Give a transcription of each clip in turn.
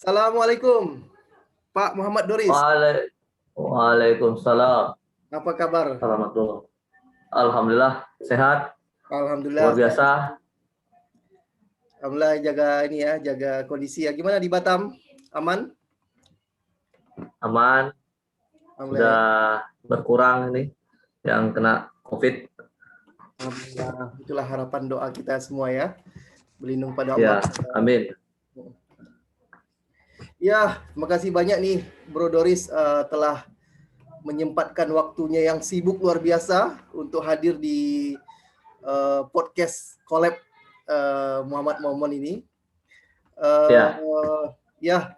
Assalamualaikum, Pak Muhammad Doris. Waalaikumsalam. Apa kabar? Warahmatullah. Alhamdulillah sehat, Alhamdulillah. luar biasa, Alhamdulillah jaga ini ya, jaga kondisi ya. Gimana di Batam? Aman? aman, Alhamdulillah sudah ya. berkurang ini yang kena COVID. Alhamdulillah. Itulah harapan doa kita semua ya. Berlindung pada Allah. Ya, amin. Ya, terima kasih banyak nih Bro Doris telah menyempatkan waktunya yang sibuk luar biasa untuk hadir di podcast collab Muhammad Momon ini. Ya, Ya,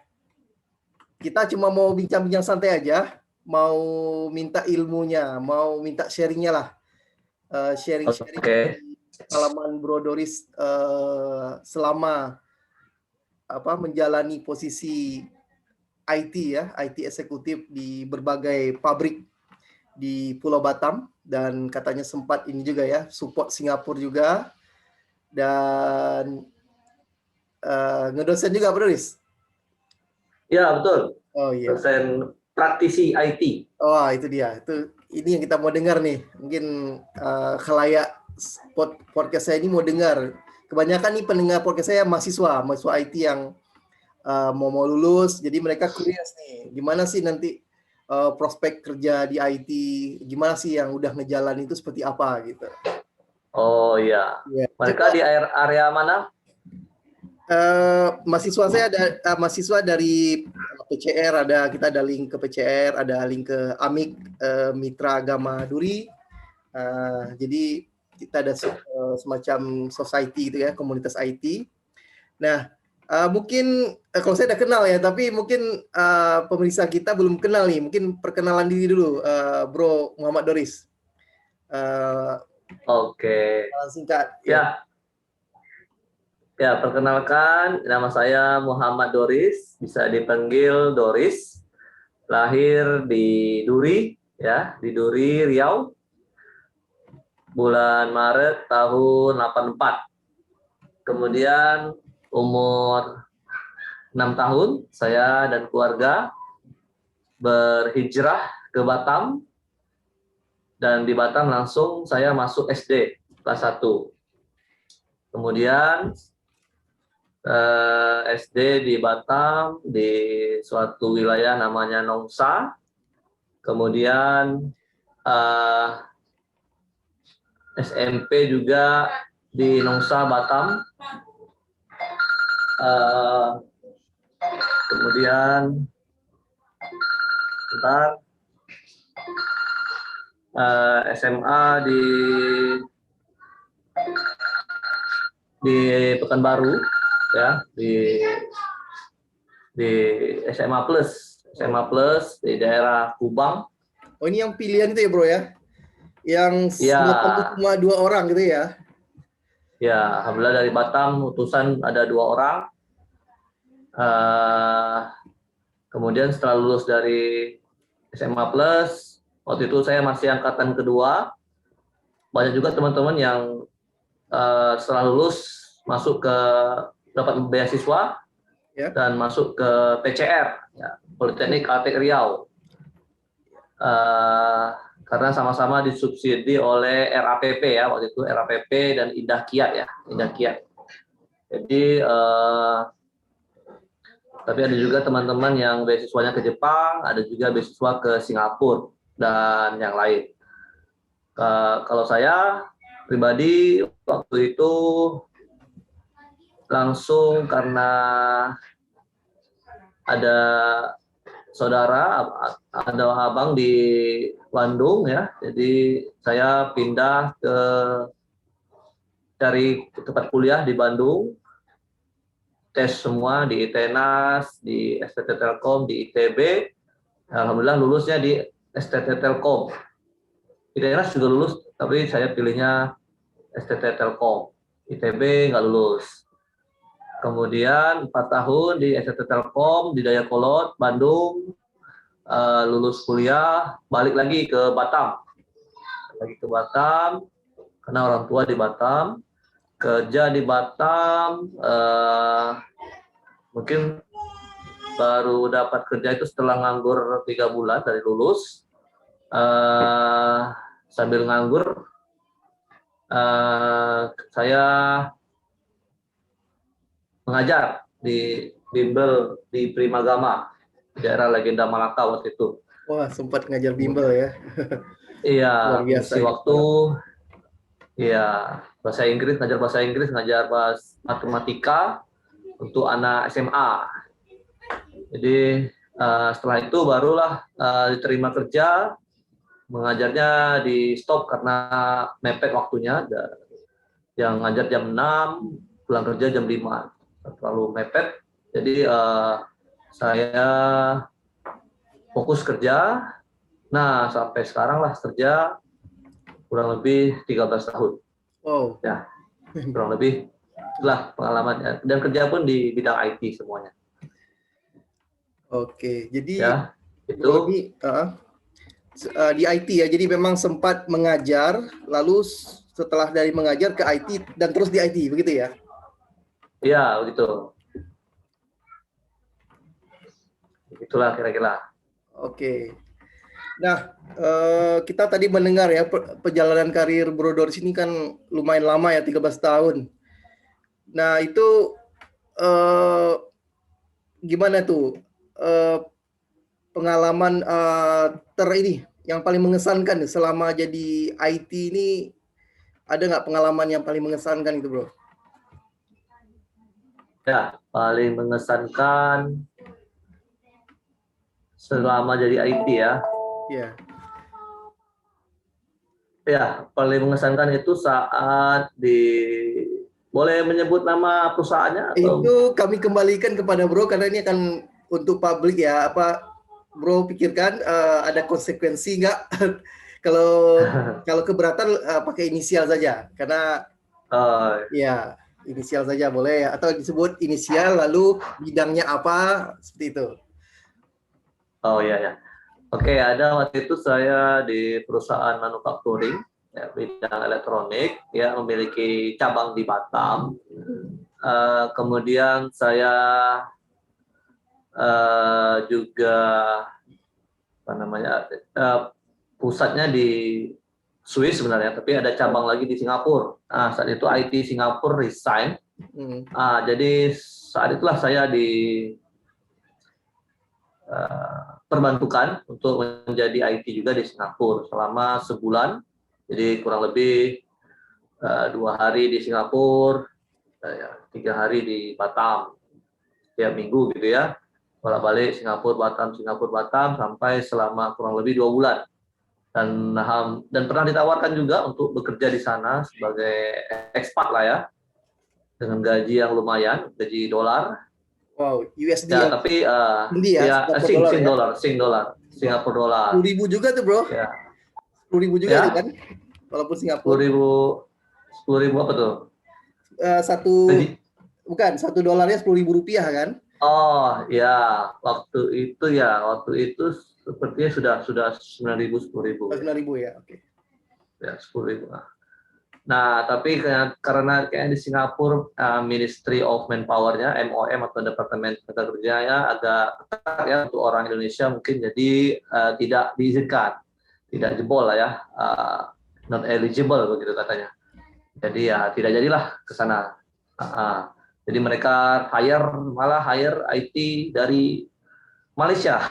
kita cuma mau bincang-bincang santai aja, mau minta ilmunya, mau minta sharingnya lah, sharing-sharing oke. pengalaman Bro Doris selama menjalani posisi IT ya, IT eksekutif di berbagai pabrik di Pulau Batam, dan katanya sempat ini juga ya, support Singapura juga, dan ngedosen juga Bro Doris. Ya, betul. Oh iya. Dosen praktisi IT. Oh, itu dia. Ini yang kita mau dengar nih. Mungkin khalayak podcast saya ini mau dengar. Kebanyakan nih pendengar podcast saya mahasiswa IT yang mau lulus. Jadi mereka curious nih, gimana sih nanti prospek kerja di IT? Gimana sih yang udah ngejalan itu seperti apa gitu. Oh iya. Ya. Mereka di area mana? Mahasiswa saya ada mahasiswa dari PCR, kita ada link ke PCR, ada link ke AMIK, Mitra Agama Duri. Jadi kita ada semacam society gitu ya, komunitas IT. Nah, mungkin kalau saya udah kenal ya, tapi mungkin pemirsa kita belum kenal nih. Mungkin perkenalan diri dulu, Bro Muhammad Doris. Oke. Singkat. Ya. Ya, perkenalkan, nama saya Muhammad Doris, bisa dipanggil Doris. Lahir di Duri, ya, di Duri, Riau. Bulan Maret tahun 84. Kemudian umur 6 tahun, saya dan keluarga berhijrah ke Batam. Dan di Batam langsung saya masuk SD kelas 1. Kemudian SD di Batam di suatu wilayah namanya Nongsa. Kemudian SMP juga di Nongsa Batam. Kemudian SMA di Pekanbaru, ya, di SMA Plus di daerah Kubang. Oh, ini yang pilihan itu ya Bro ya, yang Ya, cuma 2 orang gitu ya. ya, alhamdulillah dari Batam utusan ada 2 orang. Kemudian setelah lulus dari SMA Plus, waktu itu saya masih angkatan kedua. Banyak juga teman-teman yang setelah lulus masuk ke dapat beasiswa Ya. dan masuk ke PCR, ya, Politeknik Kalteng Riau. Karena sama-sama disubsidi oleh RAPP ya, waktu itu RAPP dan Indah Kiat ya, Indah Kiat. Jadi tapi ada juga teman-teman yang beasiswanya ke Jepang, ada juga beasiswa ke Singapura dan yang lain. Kalau saya pribadi waktu itu langsung karena ada saudara, ada abang di Bandung ya, jadi saya pindah dari tempat kuliah di Bandung, tes semua di ITENAS, di STT Telkom, di ITB. Alhamdulillah lulusnya di STT Telkom. ITENAS juga lulus, tapi saya pilihnya STT Telkom. ITB nggak lulus. Kemudian 4 tahun di STT Telkom di Dayakolot, Bandung, lulus kuliah, balik lagi ke Batam. Karena orang tua di Batam, kerja di Batam, mungkin baru dapat kerja itu setelah nganggur 3 bulan dari lulus. Sambil nganggur, saya mengajar di bimbel di Primagama, daerah Legenda Malaka waktu itu. Wah, sempat ngajar bimbel ya. Iya, Luar biasa ngisi ini. waktu, iya, bahasa Inggris, ngajar matematika untuk anak SMA. Jadi setelah itu barulah diterima kerja, mengajarnya di stop karena mepet waktunya. Yang ngajar jam 6, pulang kerja jam 5. Terlalu mepet. Jadi saya fokus kerja. Nah, sampai sekarang lah kerja kurang lebih 13 tahun. Wow. Ya, kurang lebih lah pengalamannya. Dan kerja pun di bidang IT semuanya. Oke, jadi Ya, itu Bro ini di IT ya, jadi memang sempat mengajar, lalu setelah dari mengajar ke IT dan terus di IT, begitu ya? ya begitu. Begitulah kira-kira. Oke. Nah, kita tadi mendengar ya perjalanan karir Bro Doris ini kan lumayan lama ya, 13 tahun. Nah, itu gimana tuh pengalaman ini yang paling mengesankan selama jadi IT ini, ada nggak pengalaman yang paling mengesankan itu, Bro? Ya, paling mengesankan selama jadi IT ya. Ya. Ya, paling mengesankan itu saat boleh menyebut nama perusahaannya atau? Itu kami kembalikan kepada Bro karena ini akan untuk publik ya. Bro pikirkan ada konsekuensi nggak? kalau keberatan pakai inisial saja karena ya inisial saja boleh ya, atau disebut inisial lalu bidangnya apa seperti itu. Oh iya ya. Oke, ada waktu itu saya di perusahaan manufacturing ya, bidang elektronik ya, memiliki cabang di Batam. Kemudian saya juga apa namanya pusatnya di Swiss sebenarnya, tapi ada cabang lagi di Singapura. Nah, saat itu IT Singapura resign. Jadi saat itulah saya perbantukan untuk menjadi IT juga di Singapura selama sebulan. Jadi kurang lebih 2 hari di Singapura, 3 hari di Batam, tiap minggu gitu ya. Bolak-balik Singapura Batam sampai selama kurang lebih 2 bulan. Dan pernah ditawarkan juga untuk bekerja di sana sebagai expat lah ya, dengan gaji yang lumayan, gaji dolar. Wow, USD Ya, tapi tinggi ya, Singapura dolar. 10.000 juga tuh, Bro. Ya. 10.000 juga Ya. itu kan, walaupun Singapura. 10.000 apa tuh? Bukan, $1 10.000 kan? Oh ya, waktu itu sepertinya sudah 9.000 10.000. 9.000 ya, oke. Ya 10.000. Nah, tapi karena kayak di Singapura Ministry of Manpower-nya MOM atau Departemen Tenaga Kerjanya agak ketat ya untuk orang Indonesia mungkin, jadi tidak diizinkan, tidak jebol lah ya, not eligible begitu katanya. Jadi ya tidak jadilah ke sana. Jadi mereka malah hire IT dari Malaysia,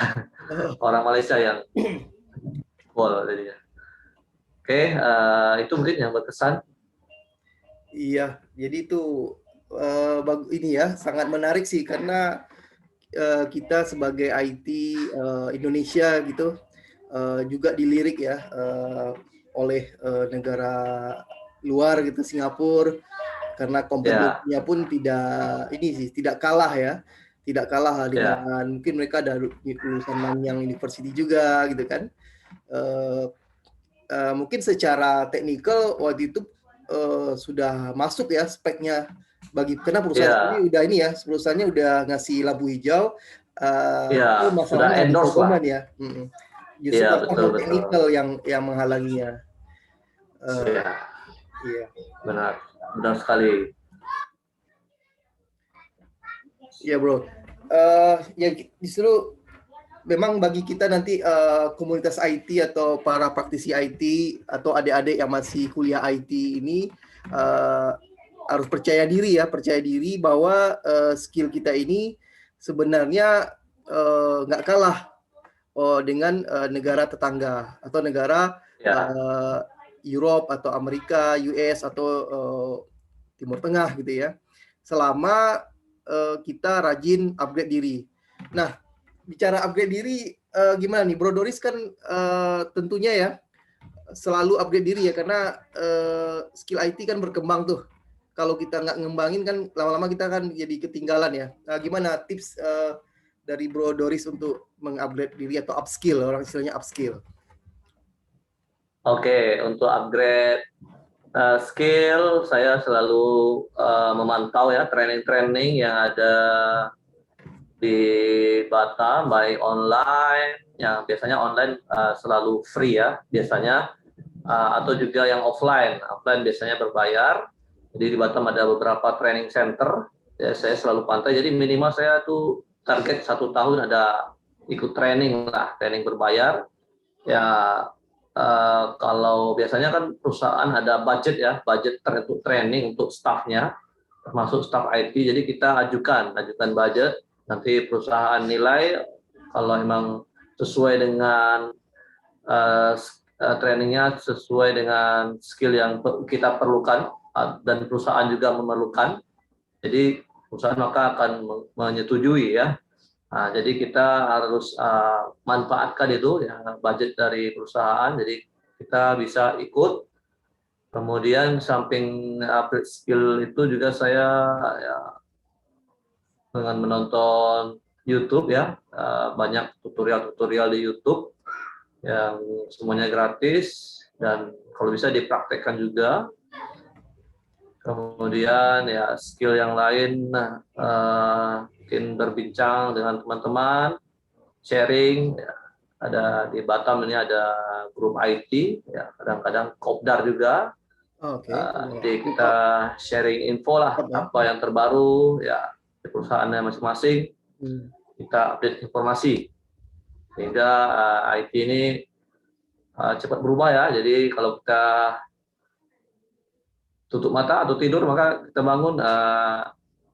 orang Malaysia yang jebol jadinya. Oke, itu mungkin yang berkesan. Iya, jadi itu ini ya sangat menarik sih karena kita sebagai IT Indonesia gitu juga dilirik ya oleh negara luar gitu, Singapura, karena kompetensinya pun tidak kalah ya, tidak kalah dengan mungkin mereka ada lulusan Nanyang University juga gitu kan. Mungkin secara teknikal waktu itu sudah masuk ya speknya karena perusahaan ini udah perusahaannya udah ngasih lampu hijau. Itu masalahnya ada dokumen ya. Justru faktor teknikal yang menghalanginya. Iya, benar sekali. Iya, Bro. Ya justru memang bagi kita nanti komunitas IT atau para praktisi IT atau adik-adik yang masih kuliah IT ini harus percaya diri ya, percaya diri bahwa skill kita ini sebenarnya nggak kalah dengan negara tetangga atau negara Ya, Europe atau Amerika, US atau Timur Tengah gitu ya. Selama kita rajin upgrade diri. Nah, bicara upgrade diri, gimana nih, Bro Doris kan tentunya ya selalu upgrade diri ya karena skill IT kan berkembang tuh. Kalau kita nggak ngembangin kan lama-lama kita kan jadi ketinggalan ya. Nah, gimana tips dari Bro Doris untuk mengupgrade diri atau upskill, orang istilahnya upskill? oke. Untuk upgrade skill, saya selalu memantau ya training-training yang ada di Batam, baik online, yang biasanya online selalu free ya, biasanya, atau juga yang offline. Offline biasanya berbayar. Jadi di Batam ada beberapa training center, ya saya selalu pantau. Jadi minimal saya tuh target 1 tahun ada ikut training lah, training berbayar. Ya kalau biasanya kan perusahaan ada budget ya, budget untuk training untuk staffnya, termasuk staff IT. Jadi kita ajukan budget, nanti perusahaan nilai kalau memang sesuai dengan trainingnya, sesuai dengan skill yang kita perlukan dan perusahaan juga memerlukan. Jadi perusahaan maka akan menyetujui ya. Nah, jadi kita harus manfaatkan itu ya budget dari perusahaan. Jadi kita bisa ikut. Kemudian samping upgrade skill itu juga saya ya, dengan menonton YouTube ya, banyak tutorial-tutorial di YouTube yang semuanya gratis dan kalau bisa dipraktekkan juga. Kemudian ya skill yang lain, mungkin berbincang dengan teman-teman, sharing. Ya, ada di Batam ini ada grup IT, ya kadang-kadang kopdar juga. Oke. Jadi kita sharing info lah apa yang terbaru ya di perusahaannya masing-masing. Kita update informasi sehingga IT ini cepat berubah ya. Jadi kalau kita tutup mata atau tidur maka kita bangun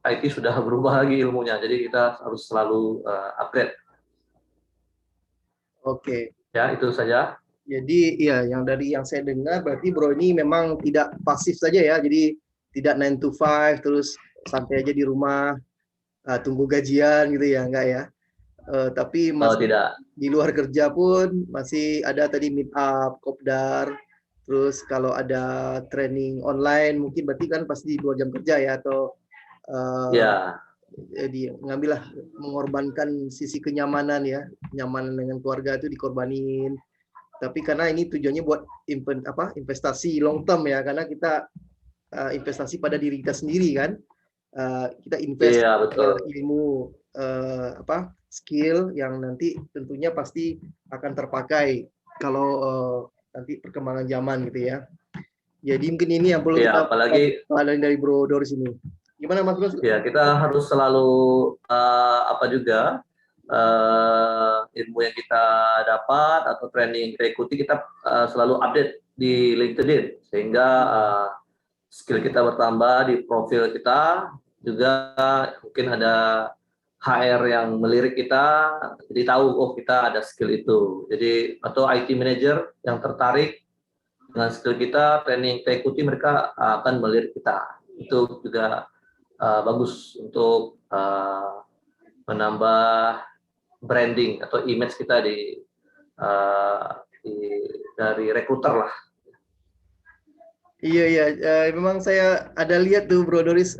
IT sudah berubah lagi ilmunya. Jadi kita harus selalu upgrade. Oke. Ya itu saja. Jadi ya yang dari yang saya dengar berarti Bro ini memang tidak pasif saja ya. Jadi tidak 9 to 5 terus santai aja di rumah tunggu gajian gitu ya, enggak ya. Tapi masih Tidak. di luar kerja pun masih ada tadi meet up, kopdar, terus kalau ada training online mungkin berarti kan pasti di luar jam kerja ya atau Ya. jadi ngambillah mengorbankan sisi kenyamanan ya, kenyamanan dengan keluarga itu dikorbanin. Tapi karena ini tujuannya buat investasi long term ya, karena kita investasi pada diri kita sendiri kan. Kita invest Iya, betul. ilmu skill yang nanti tentunya pasti akan terpakai kalau nanti perkembangan zaman gitu ya. Jadi mungkin ini yang perlu Ya, kita apalagi pelajari dari Bro Doris ini. Gimana Mas Bro? ya kita harus selalu ilmu yang kita dapat atau training yang kita ikuti kita selalu update di LinkedIn sehingga skill kita bertambah di profil kita, juga mungkin ada HR yang melirik kita, jadi tahu oh kita ada skill itu. Jadi atau IT manager yang tertarik dengan skill kita, training kita ikuti, mereka akan melirik kita. Itu juga bagus untuk menambah branding atau image kita dari recruiter lah. Iya, memang saya ada lihat tuh Bro Doris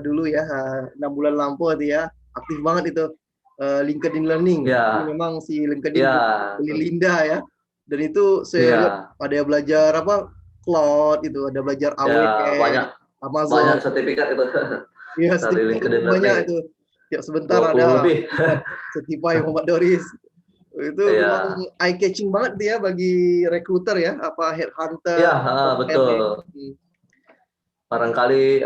dulu ya 6 bulan lampau itu ya, aktif banget itu LinkedIn Learning. Ya. Jadi memang si LinkedIn Ya. beli Linda ya, dan itu saya lihat ada yang belajar cloud itu, ada belajar AWS, Amazon. Banyak sertifikat itu. Iya, dari LinkedIn banyak Learning. itu. Ya sebentar 20 ada lebih. certify Muhammad Doris. Itu memang eye catching banget dia bagi recruiter ya, headhunter. Iya, betul. barangkali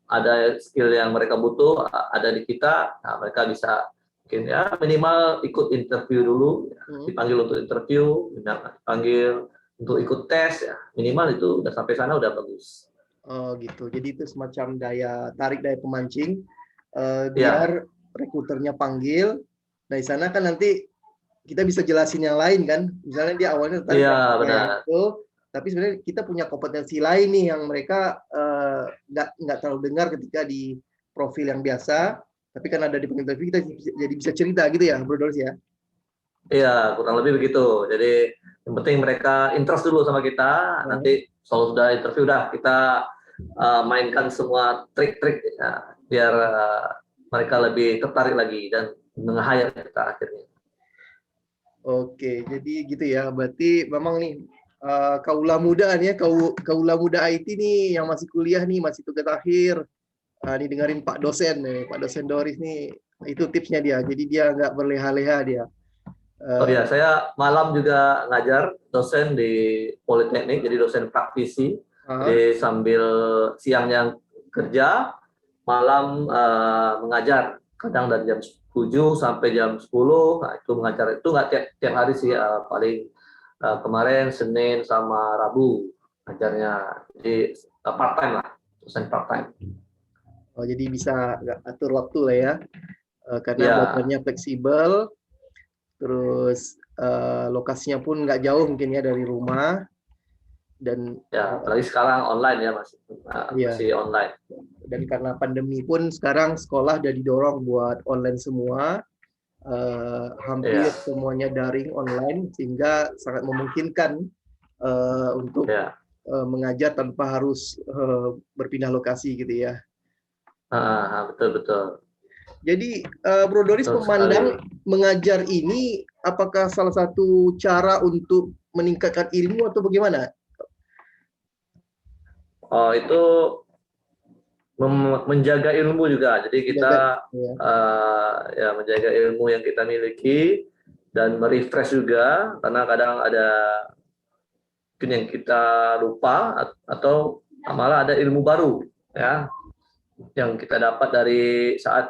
ada skill yang mereka butuh ada di kita, nah, mereka bisa mungkin ya minimal ikut interview dulu, dipanggil untuk interview, dipanggil untuk ikut tes ya, minimal itu udah sampai sana udah bagus. Oh gitu, jadi itu semacam daya tarik, daya pemancing Ya, biar rekruternya panggil. Dari sana kan nanti kita bisa jelasin yang lain kan, misalnya dia awalnya tertarik iya yang benar. itu, tapi sebenarnya kita punya kompetensi lain nih yang mereka nggak terlalu dengar ketika di profil yang biasa, tapi kan ada di interview kita jadi bisa cerita gitu ya, Bro Doris ya. Iya, kurang lebih begitu. Jadi yang penting mereka interest dulu sama kita. Nanti kalau sudah interview udah kita mainkan semua trik-trik ya, biar mereka lebih tertarik lagi dan meng-hire kita akhirnya. Oke, jadi gitu ya. Berarti memang nih kaula muda nih ya, kaula muda IT nih yang masih kuliah nih, masih tugas akhir. Nih dengerin Pak dosen nih, Pak dosen Doris nih. Itu tipsnya dia. Jadi dia nggak berleha-leha dia. Oh Eh, ya, saya malam juga ngajar dosen di Politeknik, jadi dosen praktisi. ah, Jadi sambil siangnya kerja, malam mengajar. Kadang dari jam 7 sampai jam 10, nah itu mengajar. Itu nggak tiap hari sih, paling kemarin Senin sama Rabu ngajarnya. Jadi part time lah, dosen part time. oh, jadi bisa nggak atur waktu lah ya. Karena Ya, belajarnya fleksibel, terus lokasinya pun nggak jauh mungkin ya dari rumah dan ya, apalagi sekarang online ya, ya. masih online. Dan karena pandemi pun sekarang sekolah udah didorong buat online semua, hampir Ya, semuanya daring online sehingga sangat memungkinkan untuk ya. mengajar tanpa harus berpindah lokasi gitu ya. Betul betul Jadi Bro Doris betul memandang sekali. mengajar ini apakah salah satu cara untuk meningkatkan ilmu atau bagaimana? Oh, itu menjaga ilmu juga. Jadi Menjaga kita ya. ya menjaga ilmu yang kita miliki dan merefresh juga, karena kadang ada mungkin yang kita lupa atau malah ada ilmu baru ya yang kita dapat dari saat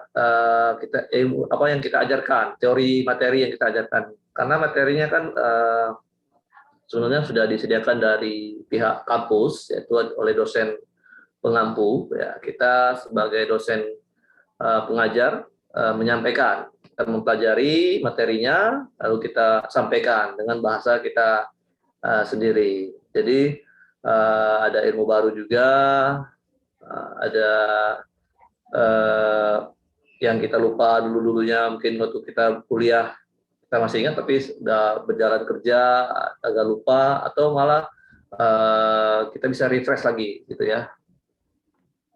kita ilmu apa yang kita ajarkan, teori materi yang kita ajarkan. Karena materinya kan sebenarnya sudah disediakan dari pihak kampus, yaitu oleh dosen pengampu. Ya, kita sebagai dosen pengajar menyampaikan, kita mempelajari materinya, lalu kita sampaikan dengan bahasa kita sendiri. Jadi ada ilmu baru juga, ada uh, yang kita lupa dulu-dulunya mungkin waktu kita kuliah kita masih ingat, tapi sudah berjalan kerja agak lupa, atau malah kita bisa refresh lagi gitu ya,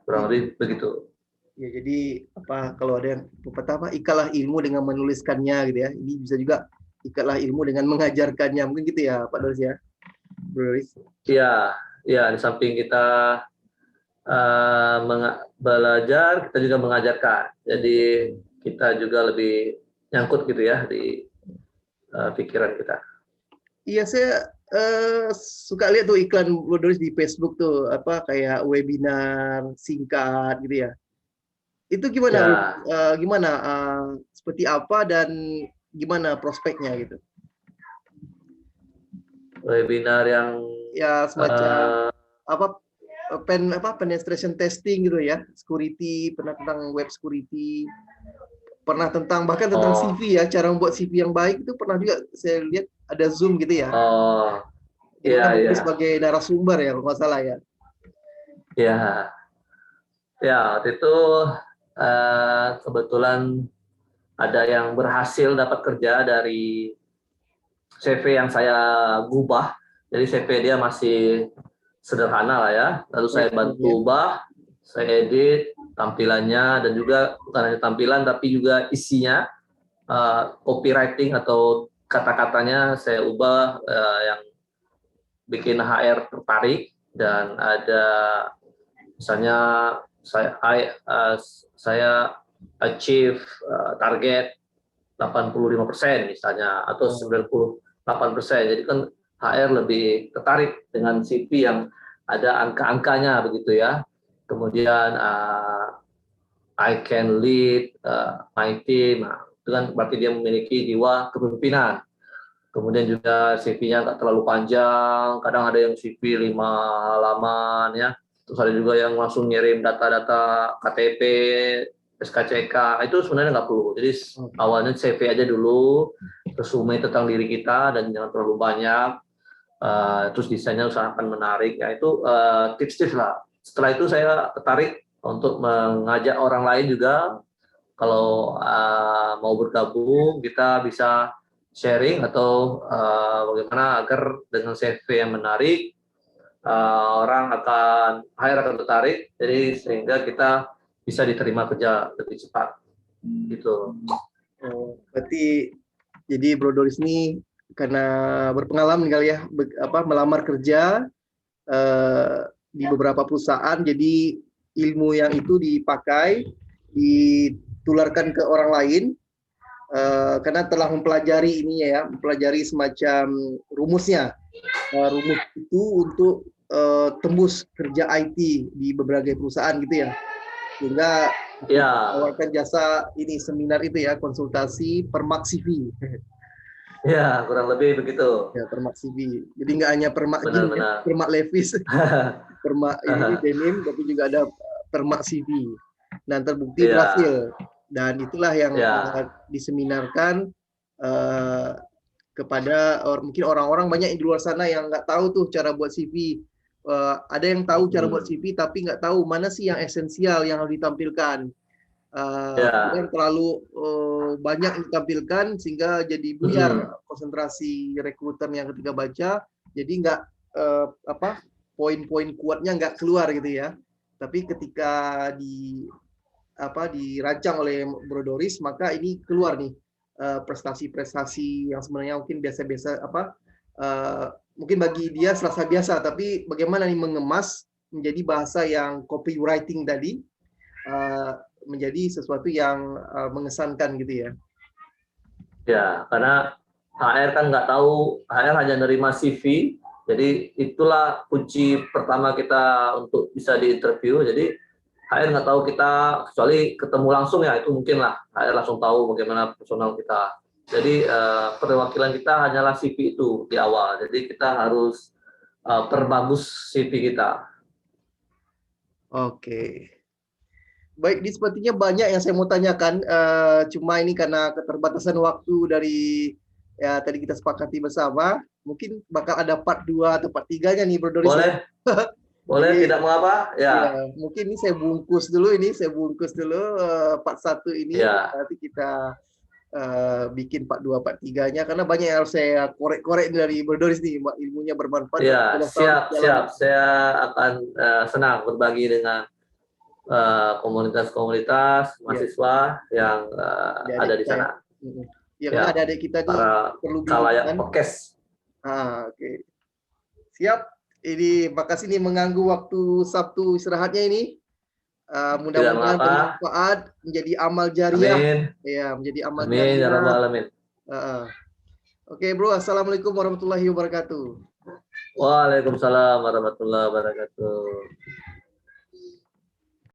kurang lebih begitu. Ya, jadi apa kalau ada yang pertama ikatlah ilmu dengan menuliskannya gitu ya. Ini bisa juga ikatlah ilmu dengan mengajarkannya. Mungkin gitu ya Pak Doris ya. Bro Doris. Iya, ya di samping kita belajar, kita juga mengajarkan. Jadi kita juga lebih nyangkut gitu ya di pikiran kita. Iya, saya suka lihat tuh iklan Bro Doris di Facebook tuh apa kayak webinar singkat gitu ya. Itu gimana Bro? Ya, Gimana seperti apa dan gimana prospeknya gitu? webinar yang Ya semacam uh, apa penetration testing gitu ya, security, pernah tentang web security, pernah tentang bahkan tentang oh CV ya, cara membuat CV yang baik itu pernah juga saya lihat ada Zoom gitu ya. oh Itu iya kan iya bertulis sebagai narasumber ya kalau nggak salah ya. iya ya, waktu itu kebetulan ada yang berhasil dapat kerja dari CV yang saya gubah. Jadi CV dia masih sederhana lah ya. Lalu Oh, saya ya. bantu ubah, saya edit tampilannya, dan juga bukan hanya tampilan tapi juga isinya, copywriting atau kata-katanya saya ubah yang bikin HR tertarik. Dan ada misalnya saya achieve target 85% misalnya, atau Oh, 98%. Jadi kan HR lebih tertarik dengan CV yang ada angka-angkanya begitu ya. kemudian I can lead my team. Nah, itu kan berarti dia memiliki jiwa kepemimpinan. Kemudian juga CV-nya nggak terlalu panjang, kadang ada yang CV 5 halaman ya. Terus ada juga yang langsung ngirim data-data KTP, SKCK, itu sebenarnya nggak perlu. Jadi awalnya CV aja dulu, resume tentang diri kita dan jangan terlalu banyak. Terus desainnya usahakan menarik. Ya itu tips-tips lah. Setelah itu saya tertarik untuk mengajak orang lain juga. Kalau mau bergabung, kita bisa sharing atau bagaimana agar dengan CV yang menarik orang akan tertarik, jadi sehingga kita bisa diterima kerja lebih cepat gitu. Berarti jadi Bro Doris ini karena berpengalaman kali ya melamar kerja di beberapa perusahaan, jadi ilmu yang itu dipakai ditularkan ke orang lain. Karena telah mempelajari ini ya, mempelajari semacam rumusnya. Rumus itu untuk tembus kerja IT di berbagai perusahaan gitu ya. Sehingga menawarkan jasa ini seminar itu ya, konsultasi Permak CV. Ya, kurang lebih begitu. Ya, Permak CV. Jadi nggak hanya Permak jeans, ya, Permak Levis, Permak ini denim, tapi juga ada Permak CV. Dan terbukti berhasil. Dan itulah yang diseminarkan kepada mungkin orang-orang banyak di luar sana yang nggak tahu tuh cara buat CV. Ada yang tahu cara buat CV tapi nggak tahu mana sih yang esensial yang harus ditampilkan. Yang terlalu banyak yang ditampilkan sehingga jadi buyar konsentrasi rekruternya ketika baca. Jadi nggak poin-poin kuatnya nggak keluar gitu ya. Tapi ketika dirancang oleh Bro Doris, maka ini keluar nih prestasi-prestasi yang sebenarnya mungkin biasa-biasa mungkin bagi dia serasa biasa, tapi bagaimana nih mengemas menjadi bahasa yang copywriting tadi menjadi sesuatu yang mengesankan gitu ya. Ya, karena HR kan nggak tahu, HR hanya nerima CV, jadi itulah kunci pertama kita untuk bisa diinterview. Jadi HR nggak tahu kita, kecuali ketemu langsung ya, itu mungkin lah HR langsung tahu bagaimana personal kita. Jadi perwakilan kita hanyalah CV itu di awal, jadi kita harus perbagus CV kita. Oke. Baik, di sepertinya banyak yang saya mau tanyakan, cuma ini karena keterbatasan waktu dari ya tadi kita sepakati bersama, mungkin bakal ada part 2 atau part 3-nya nih Bro Doris. Boleh. Boleh, jadi, tidak mengapa. Ya. Mungkin ini saya bungkus dulu part 1 ini, nanti kita bikin part 2, part 3-nya, karena banyak yang harus saya korek-korek dari Bro Doris nih, ilmunya bermanfaat. Ya, siap. Saya akan senang berbagi dengan komunitas-komunitas mahasiswa yang ada di sana. Ya, karena adik-adik kita nih perlu kalayak podcast. Oke. Siap. Ini makasih nih mengganggu waktu Sabtu istirahatnya ini. Mudah-mudahan bermanfaat, menjadi amal jariah. Amin. Ya, menjadi amal jariah. Amin ya rabbal alamin. Oke, Bro. Assalamualaikum warahmatullahi wabarakatuh. Waalaikumsalam warahmatullahi wabarakatuh.